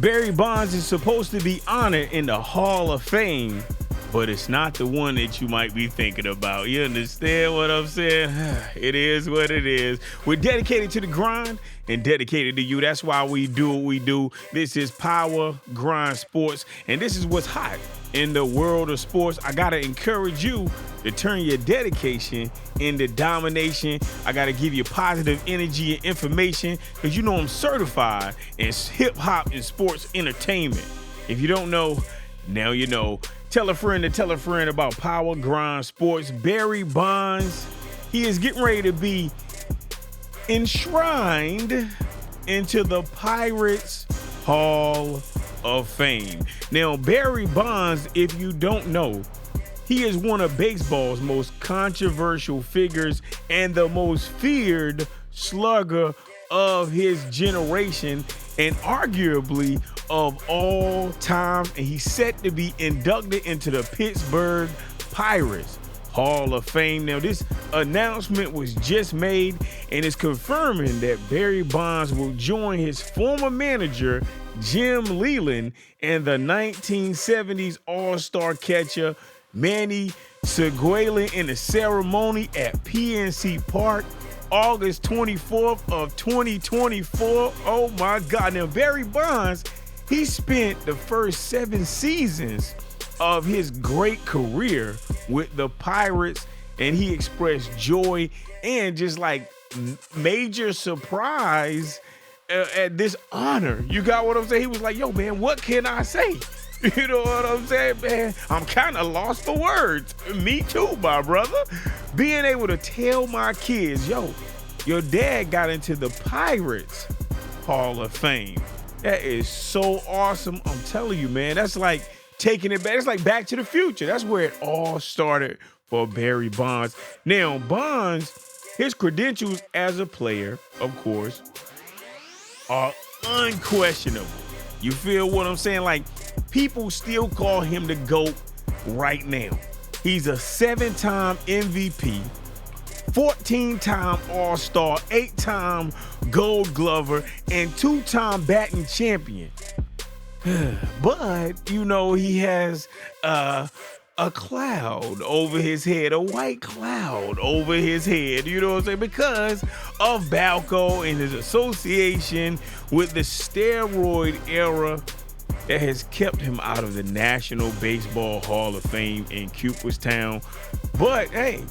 Barry Bonds is supposed to be honored in the Hall of Fame, but it's not the one that you might be thinking about. You understand what I'm saying? It is what it is. We're dedicated to the grind and dedicated to you. That's why we do what we do. This is Power Grind Sports, and this is what's hot in the world of sports. I got to encourage you to turn your dedication into domination. I got to give you positive energy and information because you know I'm certified in hip-hop and sports entertainment. If you don't know, now you know. Tell a friend to tell a friend about Power Grind Sports. Barry Bonds, he is getting ready to be enshrined into the Pirates Hall of Fame. Now, Barry Bonds, if you don't know, he is one of baseball's most controversial figures and the most feared slugger of his generation and arguably of all time. And he's set to be inducted into the Pittsburgh Pirates Hall of Fame. Now, this announcement was just made and is confirming that Barry Bonds will join his former manager, Jim Leyland, and the 1970s All-Star catcher, Manny Seguela, in the ceremony at PNC Park, August 24th of 2024. Oh my God. Now, Barry Bonds, he spent the first 7 seasons of his great career with the Pirates, and he expressed joy and just like major surprise at this honor. You got what I'm saying? He was like, yo, man, what can I say? You know what I'm saying, man? I'm kind of lost for words. Me too, my brother. Being able to tell my kids, yo, your dad got into the Pirates Hall of Fame. That is so awesome. I'm telling you, man, that's like taking it back. It's like Back to the Future. That's where it all started for Barry Bonds. Now, Bonds, his credentials as a player, of course, are unquestionable. You feel what I'm saying? Like, people still call him the GOAT right now. He's a 7-time MVP, 14-time All-Star, 8-time Gold Glover, and 2-time batting champion. But, you know, he has a cloud over his head, a white cloud over his head, you know what I'm saying? Because of Balco and his association with the steroid era that has kept him out of the National Baseball Hall of Fame in Cooperstown. But hey,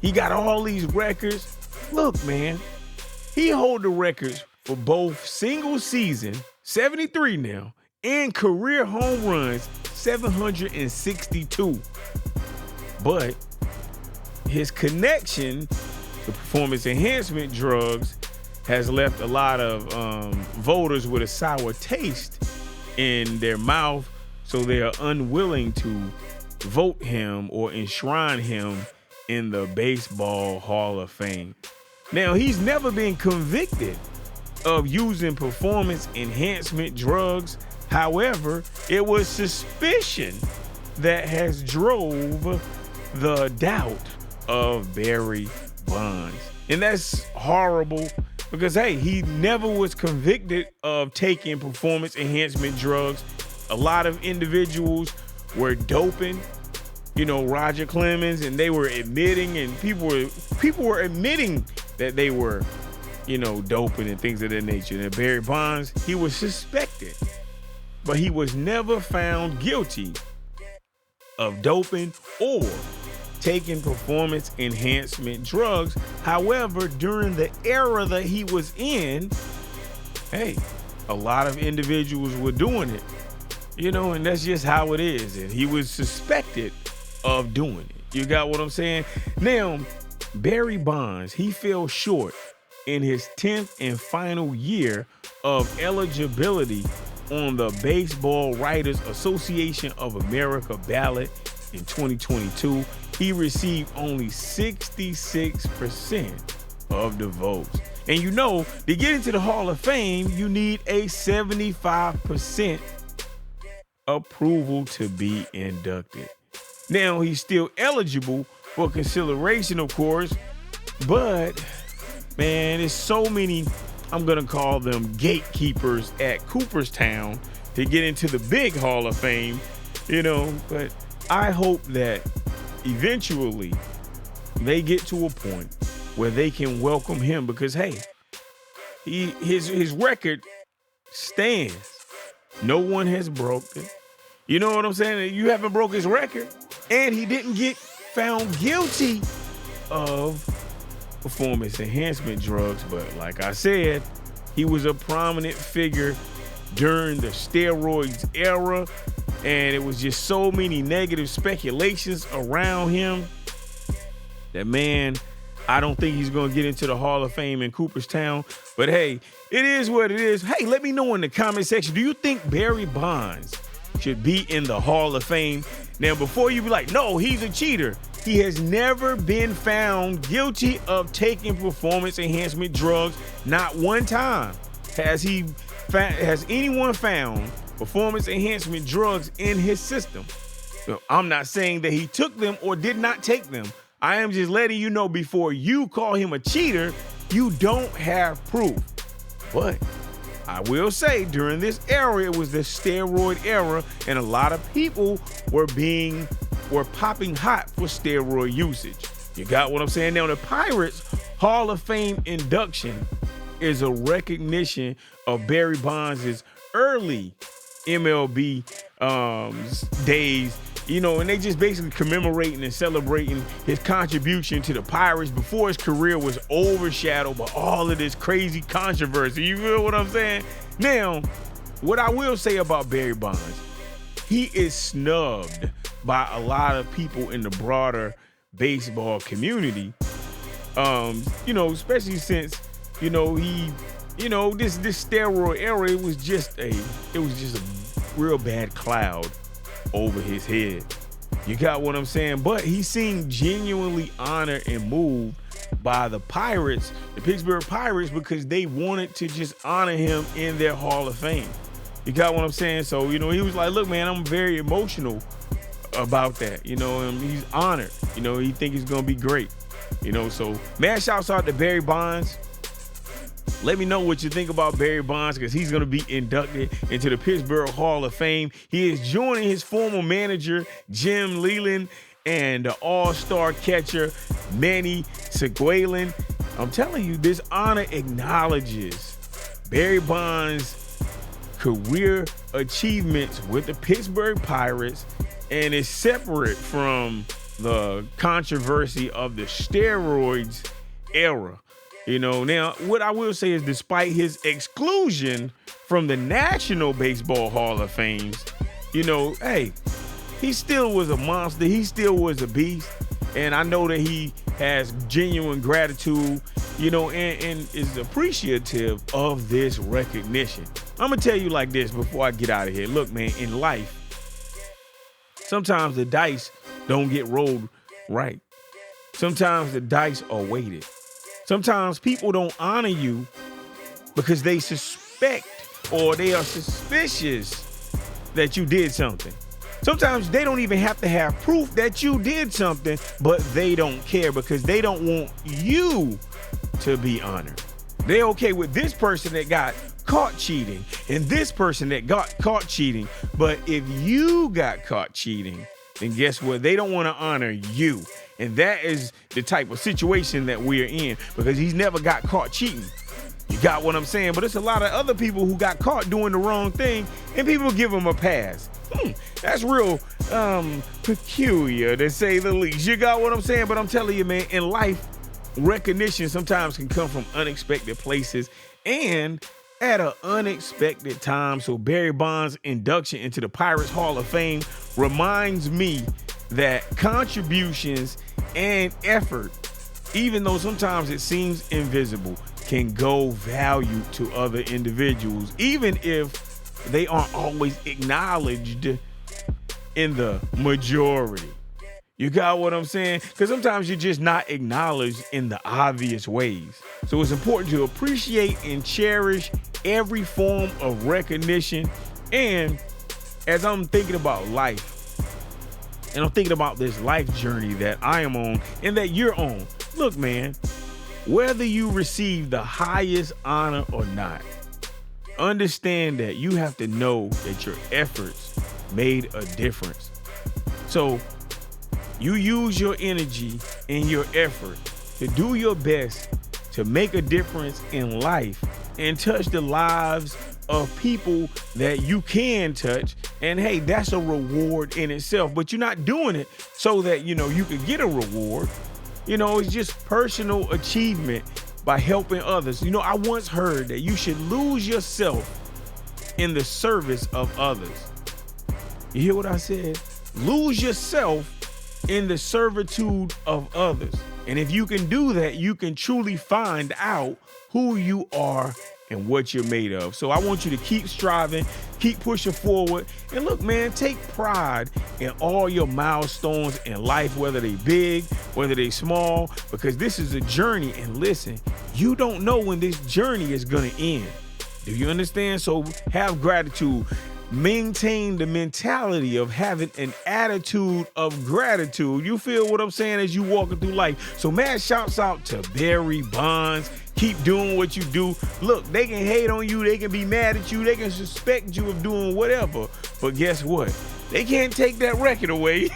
he got all these records. Look, man, he hold the records for both single season, 73 now, and career home runs, 762. But his connection to performance enhancement drugs has left a lot of voters with a sour taste in their mouth, so they are unwilling to vote him or enshrine him in the Baseball Hall of Fame. Now, he's never been convicted of using performance enhancement drugs. However, it was suspicion that has drove the doubt of Barry Bonds. And that's horrible because, hey, he never was convicted of taking performance enhancement drugs. A lot of individuals were doping, you know, Roger Clemens, and they were admitting, and people were admitting that they were, you know, doping and things of that nature. And Barry Bonds, he was suspected, but he was never found guilty of doping or taking performance enhancement drugs. However, during the era that he was in, hey, a lot of individuals were doing it, you know, and that's just how it is. And he was suspected of doing it. You got what I'm saying? Now, Barry Bonds, he fell short in his 10th and final year of eligibility on the Baseball Writers Association of America ballot in 2022. He received only 66% of the votes. And you know, to get into the Hall of Fame, you need a 75% approval to be inducted. Now, he's still eligible for consideration, of course, but man, there's so many, I'm gonna call them gatekeepers at Cooperstown to get into the big Hall of Fame, but I hope that eventually they get to a point where they can welcome him because, hey, his record stands. No one has broke it. You know what I'm saying? You haven't broke his record, and he didn't get found guilty of performance enhancement drugs. But like I said, he was a prominent figure during the steroids era, and it was just so many negative speculations around him that, man, I don't think he's going to get into the Hall of Fame in Cooperstown. But hey, it is what it is. Hey, let me know in the comment section, do you think Barry Bonds should be in the Hall of Fame? Now, before you be like, no, he's a cheater. He has never been found guilty of taking performance enhancement drugs. Not one time has anyone found performance enhancement drugs in his system. So I'm not saying that he took them or did not take them. I am just letting you know, before you call him a cheater, you don't have proof. But I will say, during this era, it was the steroid era, and a lot of people were popping hot for steroid usage. You got what I'm saying? Now, the Pirates Hall of Fame induction is a recognition of Barry Bonds' early MLB days, and they just basically commemorating and celebrating his contribution to the Pirates before his career was overshadowed by all of this crazy controversy. You feel what I'm saying? Now, what I will say about Barry Bonds, he is snubbed by a lot of people in the broader baseball community, especially since, this steroid era, it was just a real bad cloud over his head. You got what I'm saying? But he seemed genuinely honored and moved by the Pirates, the Pittsburgh Pirates, because they wanted to just honor him in their Hall of Fame. You got what I'm saying? So, he was like, look, man, I'm very emotional about that, and he's honored. He think he's going to be great. So, man, shouts out to Barry Bonds. Let me know what you think about Barry Bonds, because he's going to be inducted into the Pittsburgh Hall of Fame. He is joining his former manager, Jim Leyland, and the all-star catcher, Manny Seguelin. I'm telling you, this honor acknowledges Barry Bonds' career achievements with the Pittsburgh Pirates and is separate from the controversy of the steroids era. Now, what I will say is, despite his exclusion from the National Baseball Hall of Fame, hey, he still was a monster. He still was a beast. And I know that he has genuine gratitude, and is appreciative of this recognition. I'm going to tell you like this before I get out of here. Look, man, in life, sometimes the dice don't get rolled right. Sometimes the dice are weighted. Sometimes people don't honor you because they suspect or they are suspicious that you did something. Sometimes they don't even have to have proof that you did something, but they don't care because they don't want you to be honored. They're okay with this person that got caught cheating and this person that got caught cheating. But if you got caught cheating, then guess what? They don't want to honor you. And that is the type of situation that we're in, because he's never got caught cheating. You got what I'm saying? But it's a lot of other people who got caught doing the wrong thing, and people give them a pass. That's real peculiar, to say the least. You got what I'm saying? But I'm telling you, man, in life, recognition sometimes can come from unexpected places and at an unexpected time. So Barry Bonds' induction into the Pirates Hall of Fame reminds me that contributions and effort, even though sometimes it seems invisible, can go value to other individuals, even if they aren't always acknowledged in the majority. You got what I'm saying? Because sometimes you're just not acknowledged in the obvious ways. So it's important to appreciate and cherish every form of recognition. And as I'm thinking about life, and I'm thinking about this life journey that I am on and that you're on, look, man, whether you receive the highest honor or not, understand that you have to know that your efforts made a difference. So you use your energy and your effort to do your best to make a difference in life and touch the lives of people that you can touch. And hey, that's a reward in itself, but you're not doing it so that, you could get a reward. It's just personal achievement by helping others. I once heard that you should lose yourself in the service of others. You hear what I said? Lose yourself in the servitude of others. And if you can do that, you can truly find out who you are and what you're made of. So I want you to keep striving, keep pushing forward. And look, man, take pride in all your milestones in life, whether they big, whether they small, because this is a journey. And listen, you don't know when this journey is going to end. Do you understand? So have gratitude. Maintain the mentality of having an attitude of gratitude. You feel what I'm saying as you walking through life. So man, shouts out to Barry Bonds. Keep doing what you do. Look, they can hate on you. They can be mad at you. They can suspect you of doing whatever. But guess what? They can't take that record away.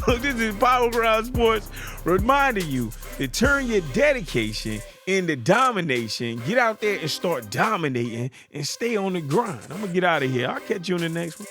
Look, this is Power Ground Sports reminding you to turn your dedication into domination. Get out there and start dominating and stay on the grind. I'm going to get out of here. I'll catch you in the next one.